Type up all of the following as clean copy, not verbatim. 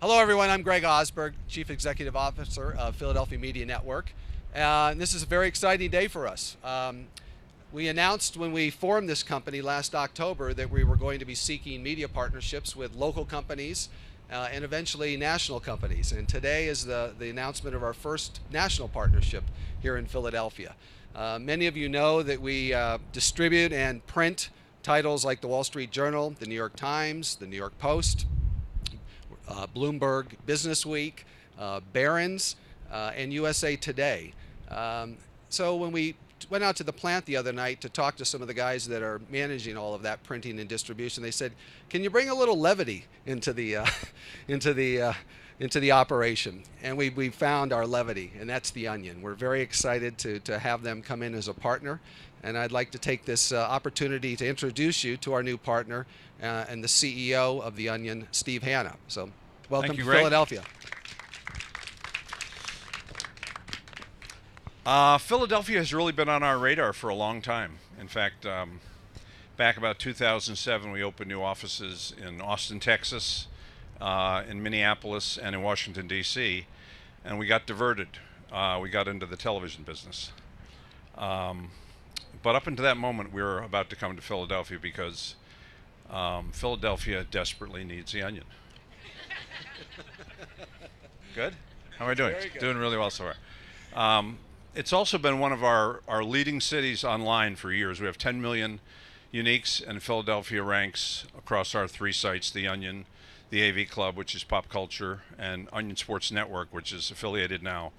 Hello everyone, I'm Greg Osberg, Chief Executive Officer of Philadelphia Media Network. And this is a very exciting day for us. We announced when we formed this company last October that we were going to be seeking media partnerships with local companies and eventually national companies. And today is the announcement of our first national partnership here in Philadelphia. Many of you know that we distribute and print titles like the Wall Street Journal, the New York Times, the New York Post, Bloomberg Business Week, Barron's, and USA Today. So when we went out to the plant the other night to talk to some of the guys that are managing all of that printing and distribution, they said, "Can you bring a little levity into the into the operation?" And we found our levity, and that's the Onion. We're very excited to have them come in as a partner, and I'd like to take this opportunity to introduce you to our new partner and the CEO of the Onion, Steve Hanna. So welcome to Philadelphia. Philadelphia has really been on our radar for a long time. In fact, back about 2007, we opened new offices in Austin, Texas, in Minneapolis, and in Washington, D.C., and we got diverted. We got into the television business. But up until that moment, we were about to come to Philadelphia because Philadelphia desperately needs the Onion. Good? How am I doing? Doing really well so far. It's also been one of our leading cities online for years. We have 10 million uniques, and Philadelphia ranks across our three sites, the Onion, the AV Club, which is pop culture, and Onion Sports Network, which is affiliated now.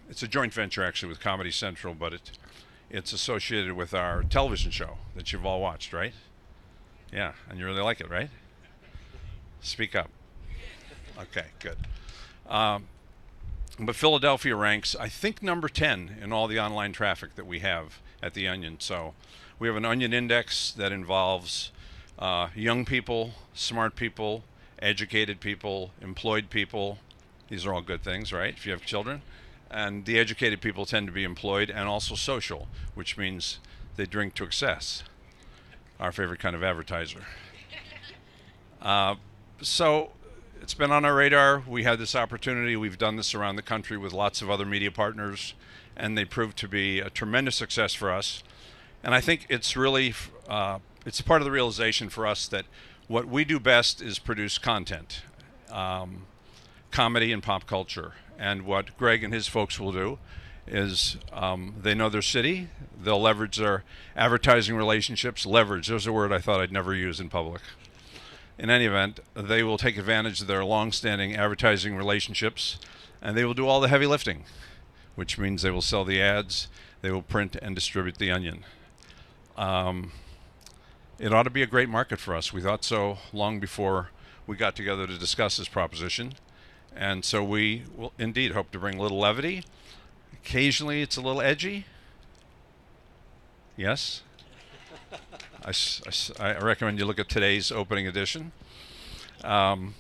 It's a joint venture actually with Comedy Central, but it's associated with our television show that you've all watched, right? Yeah, and you really like it, right? Speak up. Okay, good. But Philadelphia ranks, I think, number 10 in all the online traffic that we have at the Onion. So we have an Onion Index that involves young people, smart people, educated people, employed people. These are all good things, right, if you have children? And the educated people tend to be employed and also social, which means they drink to excess. Our favorite kind of advertiser. So it's been on our radar. We had this opportunity. We've done this around the country with lots of other media partners, and they proved to be a tremendous success for us. And I think it's really, it's part of the realization for us that what we do best is produce content, comedy and pop culture. And what Greg and his folks will do is they know their city. They'll leverage their advertising relationships. Leverage, there's a word I thought I'd never use in public. In any event, they will take advantage of their long-standing advertising relationships, and they will do all the heavy lifting, which means they will sell the ads, they will print and distribute the Onion. It ought to be a great market for us. We thought so long before we got together to discuss this proposition, and so we will indeed hope to bring a little levity. Occasionally it's a little edgy. Yes? I recommend you look at today's opening edition. But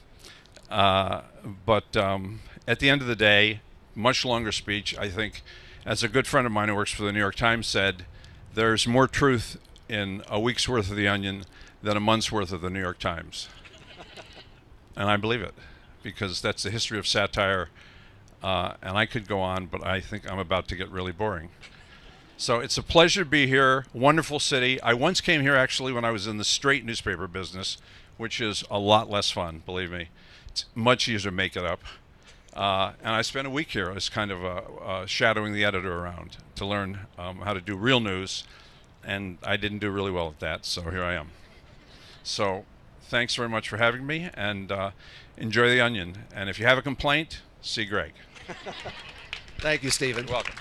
at the end of the day, much longer speech, I think, as a good friend of mine who works for the New York Times said, there's more truth in a week's worth of the Onion than a month's worth of the New York Times. And I believe it, because that's the history of satire. And I could go on, but I think I'm about to get really boring. So it's a pleasure to be here. Wonderful city. I once came here actually when I was in the straight newspaper business, which is a lot less fun, believe me. It's much easier to make it up. And I spent a week here as kind of shadowing the editor around to learn how to do real news. And I didn't do really well at that, so here I am. So thanks very much for having me, and enjoy the Onion. And if you have a complaint, see Greg. Thank you, Stephen. You're welcome.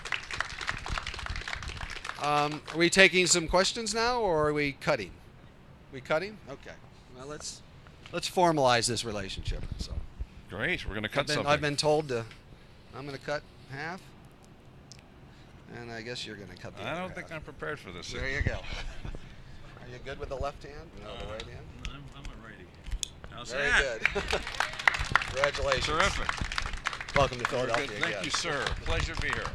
Are we taking some questions now, or are we cutting? We cutting? Okay. Well, let's formalize this relationship. So. Great. We're going to cut something. I've been told to. I'm going to cut half, and I guess you're going to cut the other I don't half. think I'm prepared for this. There you go. Are you good with the left hand? No, the right hand. I'm a righty. How's Very that? good. Congratulations. Terrific. Welcome to Philadelphia. Thank you, sir. Pleasure to be here.